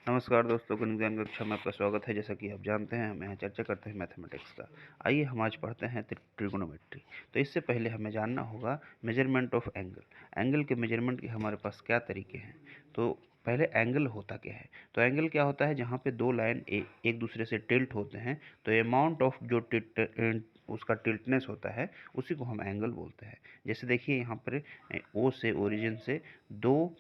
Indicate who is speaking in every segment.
Speaker 1: नमस्कार दोस्तों, गणित ज्ञान कक्षा में आपका स्वागत है। जैसा कि आप जानते हैं, हम यहाँ चर्चा करते हैं मैथमेटिक्स का। आइए हम आज पढ़ते हैं ट्रिगोनोमेट्री। तो इससे पहले हमें जानना होगा मेजरमेंट ऑफ एंगल। एंगल के मेजरमेंट के हमारे पास क्या तरीके हैं। तो पहले एंगल होता क्या है। तो एंगल क्या होता है, जहाँ पे दो लाइन एक दूसरे से टिल्ट होते हैं, तो अमाउंट ऑफ जो उसका टिल्टनेस होता है उसी को हम एंगल बोलते हैं। जैसे देखिए यहाँ पर ओ से ओरिजिन से दो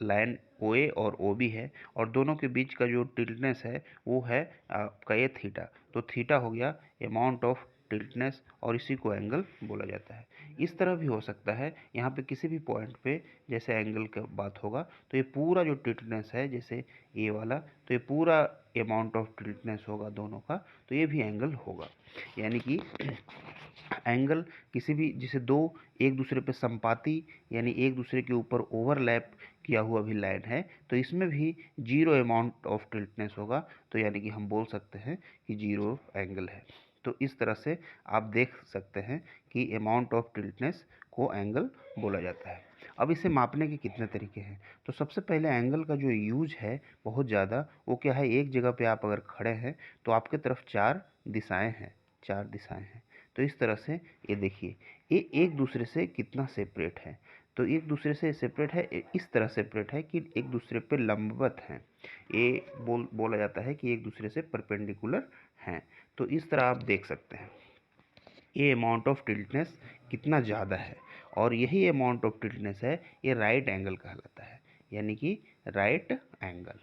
Speaker 1: लाइन ओ ए और ओ बी है, और दोनों के बीच का जो टिल्टनेस है वो है आपका ये थीटा। तो थीटा हो गया अमाउंट ऑफ टिल्टनेस, और इसी को एंगल बोला जाता है। इस तरह भी हो सकता है, यहाँ पे किसी भी पॉइंट पे जैसे एंगल का बात होगा तो ये पूरा जो टिल्टनेस है, जैसे ए वाला, तो ये पूरा अमाउंट ऑफ टिल्टनेस होगा दोनों का, तो ये भी एंगल होगा। यानी कि एंगल किसी भी, जैसे दो एक दूसरे पे संपाती यानी एक दूसरे के ऊपर ओवरलैप किया हुआ भी लाइन है, तो इसमें भी जीरो अमाउंट ऑफ टिल्टनेस होगा, तो यानी कि हम बोल सकते हैं कि जीरो एंगल है। तो इस तरह से आप देख सकते हैं कि अमाउंट ऑफ टिल्टनेस को एंगल बोला जाता है। अब इसे मापने के कितने तरीके हैं। तो सबसे पहले एंगल का जो यूज है बहुत ज़्यादा, वो क्या है, एक जगह पे आप अगर खड़े हैं तो आपके तरफ चार दिशाएं हैं। तो इस तरह से ये देखिए, ये एक दूसरे से कितना सेपरेट है। तो एक दूसरे से सेपरेट है, इस तरह सेपरेट है कि एक दूसरे पे लंबवत हैं। ये बोला जाता है कि एक दूसरे से परपेंडिकुलर हैं। तो इस तरह आप देख सकते हैं ये अमाउंट ऑफ टिल्टनेस कितना ज़्यादा है, और यही अमाउंट ऑफ टिल्टनेस है, ये राइट एंगल कहलाता है, यानी कि राइट एंगल।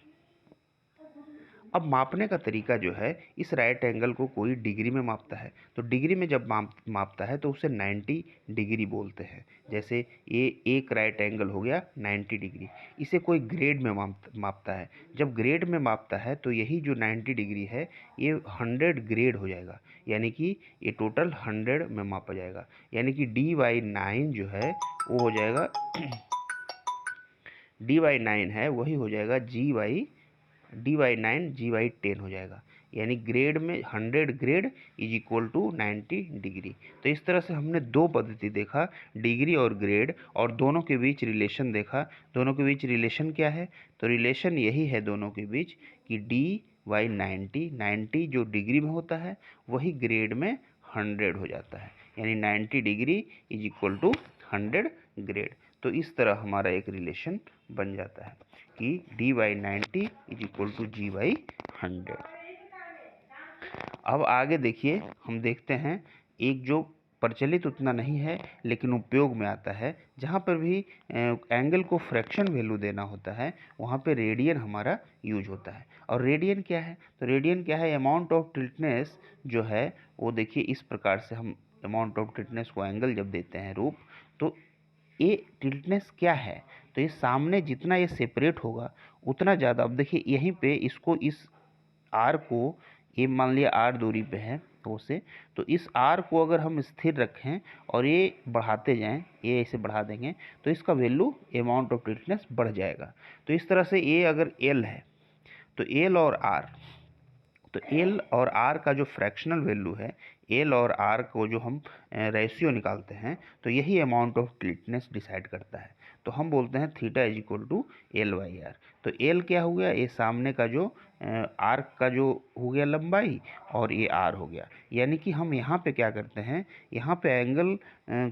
Speaker 1: अब मापने का तरीका जो है, इस राइट एंगल को कोई डिग्री में मापता है। तो डिग्री में जब मापता है तो उसे 90 डिग्री बोलते हैं। जैसे ये एक राइट एंगल हो गया 90 डिग्री। इसे कोई ग्रेड में मापता है। जब ग्रेड में मापता है तो यही जो 90 डिग्री है ये 100 ग्रेड हो जाएगा, यानी कि ये टोटल 100 में मापा जाएगा। यानी कि D/9 जो है वो हो जाएगा D/9 है वही हो जाएगा D/9 G/10 हो जाएगा। यानी ग्रेड में 100 grade is equal to 90 degree. तो इस तरह से हमने दो पद्धति देखा, डिग्री और ग्रेड, और दोनों के बीच रिलेशन देखा। दोनों के बीच रिलेशन क्या है, तो रिलेशन यही है दोनों के बीच कि D/90 जो डिग्री में होता है वही ग्रेड में 100 हो जाता है। यानी 90 degree is equal to 100 grade. तो इस तरह हमारा एक रिलेशन बन जाता है कि D/90 is equal to G/100। अब आगे देखिए, हम देखते हैं एक जो प्रचलित उतना नहीं है लेकिन उपयोग में आता है, जहाँ पर भी एंगल को फ्रैक्शन वैल्यू देना होता है, वहाँ पे रेडियन हमारा यूज होता है। और रेडियन क्या है, तो रेडियन क्या है, अमाउंट ऑफ टिल्टनेस जो है वो देखिए इस प्रकार से हम अमाउंट ऑफ टिल्टनेस को एंगल जब देते हैं रूप, तो ये टिल्टनेस क्या है, तो ये सामने जितना ये सेपरेट होगा उतना ज़्यादा। अब देखिए यहीं पे इसको, इस आर को, ये मान लिया आर दूरी पे है ओ से, तो इस आर को अगर हम स्थिर रखें और ये बढ़ाते जाएं, ये ऐसे बढ़ा देंगे तो इसका वैल्यू अमाउंट ऑफ टिल्टनेस बढ़ जाएगा। तो इस तरह से ये अगर एल है तो एल और आर, तो एल और आर का जो फ्रैक्शनल वैल्यू है, एल और आर को जो हम रेशियो निकालते हैं, तो यही अमाउंट ऑफ टिल्टनेस डिसाइड करता है। तो हम बोलते हैं theta is equal to L/R। तो एल क्या हो गया, ये सामने का जो आर का जो हो गया लंबाई, और ये आर हो गया। यानी कि हम यहाँ पे क्या करते हैं, यहाँ पे एंगल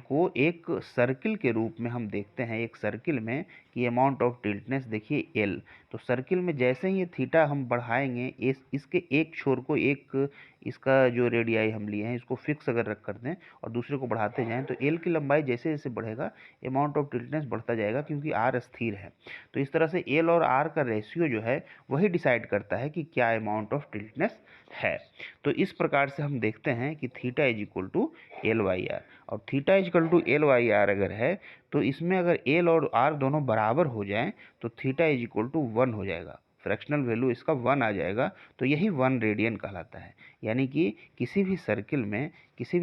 Speaker 1: को एक सर्किल के रूप में हम देखते हैं। एक सर्किल में कि अमाउंट ऑफ टिल्टनेस देखिए एल, तो सर्किल में जैसे ही ये थीटा हम बढ़ाएंगे, इसके एक छोर को, एक इसका जो रेडियाई हम लिए हैं इसको फिक्स अगर रख कर दें और दूसरे को बढ़ाते जाएं, तो एल की लंबाई जैसे जैसे बढ़ेगा अमाउंट ऑफ टिल्टनेस बढ़ता जाएगा, क्योंकि आर स्थिर है। तो इस तरह से एल और आर का रेशियो जो है वही डिसाइड करता है कि क्या अमाउंट ऑफ टिल्टनेस है। तो इस प्रकार से हम देखते हैं कि theta is equal to L/R, और theta is equal to L/R अगर है तो इसमें अगर एल और आर दोनों बराबर हो जाएं तो थीटा इज इक्वल टू 1 हो जाएगा, फ्रैक्शनल वैल्यू इसका 1 आ जाएगा। तो यही 1 रेडियन कहलाता है। यानी कि किसी भी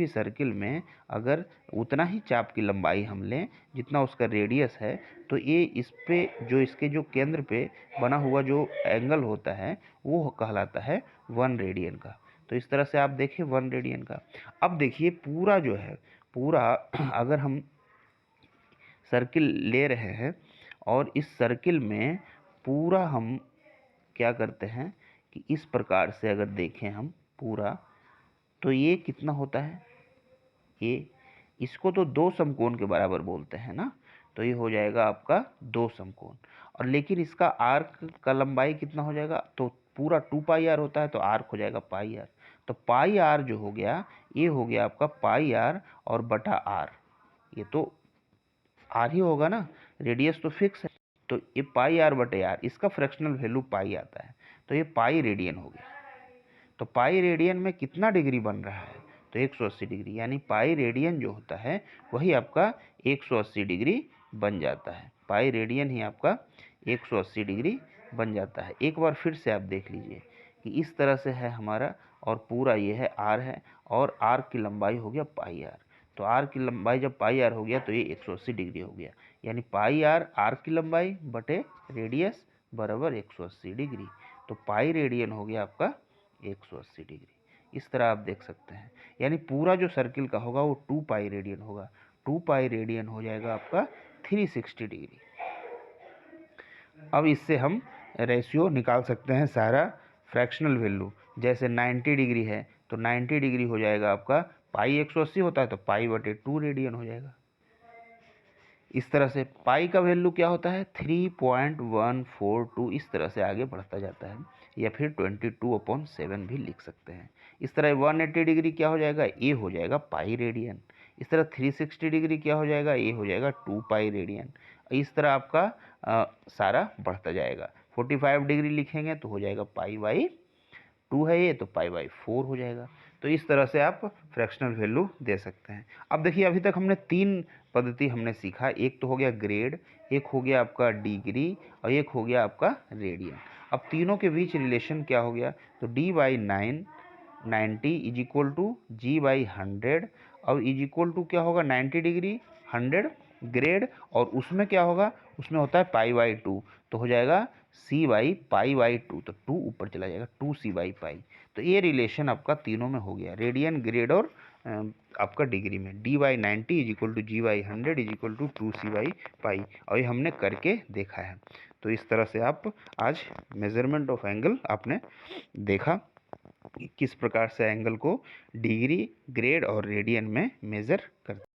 Speaker 1: सर्किल में अगर उतना ही चाप की लंबाई हम लें जितना उसका रेडियस है, तो ये इस पे जो, इसके जो केंद्र पे बना हुआ जो एंगल होता है वो कहलाता है 1 रेडियन का। तो इस तरह से आप देखिए 1 रेडियन का। अब देखिए पूरा जो है, पूरा अगर हम सर्किल ले रहे हैं और इस सर्किल में पूरा हम क्या करते हैं कि इस प्रकार से अगर देखें हम पूरा, तो ये कितना होता है, ये इसको तो 2 समकोण के बराबर बोलते हैं ना, तो ये हो जाएगा आपका 2 समकोण। और लेकिन इसका आर्क का लंबाई कितना हो जाएगा, तो पूरा 2 पाई आर होता है, तो आर्क हो जाएगा पाई आर। तो पाई आर जो हो गया, ये हो गया आपका पाई आर और बटा आर, ये तो आर ही होगा ना, रेडियस तो फिक्स है। तो ये पाई आर बटे आर, इसका फ्रैक्शनल वैल्यू पाई आता है, तो ये पाई रेडियन हो गया। तो पाई रेडियन में कितना डिग्री बन रहा है, तो 180 डिग्री, यानी पाई रेडियन जो होता है वही आपका 180 डिग्री बन जाता है। पाई रेडियन ही आपका 180 डिग्री बन जाता है। एक बार फिर से आप देख लीजिए कि इस तरह से है हमारा, और पूरा ये है आर है, और आर की लंबाई हो गया पाई आर। तो आर की लंबाई जब पाई आर हो गया तो ये 180 डिग्री हो गया, यानी पाई आर, आर की लंबाई बटे रेडियस बराबर 180 डिग्री। तो पाई रेडियन हो गया आपका 180 डिग्री। इस तरह आप देख सकते हैं, यानी पूरा जो सर्किल का होगा वो 2 पाई रेडियन होगा। 2 पाई रेडियन हो जाएगा आपका 360 डिग्री। अब इससे हम रेशियो निकाल सकते हैं सारा फ्रैक्शनल वैल्यू। जैसे 90 डिग्री है तो 90 डिग्री हो जाएगा आपका, पाई 180 होता है तो पाई बटे 2 रेडियन हो जाएगा। इस तरह से पाई का वैल्यू क्या होता है, 3.142, इस तरह से आगे बढ़ता जाता है, या फिर 22/7 भी लिख सकते हैं। इस तरह 180 डिग्री क्या हो जाएगा, ए हो जाएगा पाई रेडियन। इस तरह 360 डिग्री क्या हो जाएगा, ए हो जाएगा 2 पाई रेडियन। इस तरह आपका सारा बढ़ता जाएगा। 45 डिग्री लिखेंगे तो हो जाएगा पाई बाई 2 है ये, तो पाई बाई 4 हो जाएगा। तो इस तरह से आप फ्रैक्शनल वैल्यू दे सकते हैं। अब देखिए, अभी तक हमने 3 पद्धति हमने सीखा। एक तो हो गया ग्रेड, एक हो गया आपका डिग्री, और एक हो गया आपका रेडियन। अब तीनों के बीच रिलेशन क्या हो गया, तो d/90 is equal to g/100। अब इज इक्वल टू क्या होगा, 90 डिग्री 100 ग्रेड, और उसमें क्या होगा, उसमें होता है पाई बाई 2, तो हो जाएगा c/पाई/2, तो 2 ऊपर चला जाएगा, 2c/पाई। तो ये रिलेशन आपका तीनों में हो गया, रेडियन, ग्रेड और आपका डिग्री में। d/90 is equal to g/100 is equal to 2c/पाई, और ये हमने करके देखा है। तो इस तरह से आप आज मेजरमेंट ऑफ एंगल आपने देखा कि किस प्रकार से एंगल को डिग्री, ग्रेड और रेडियन में मेजर करते हैं।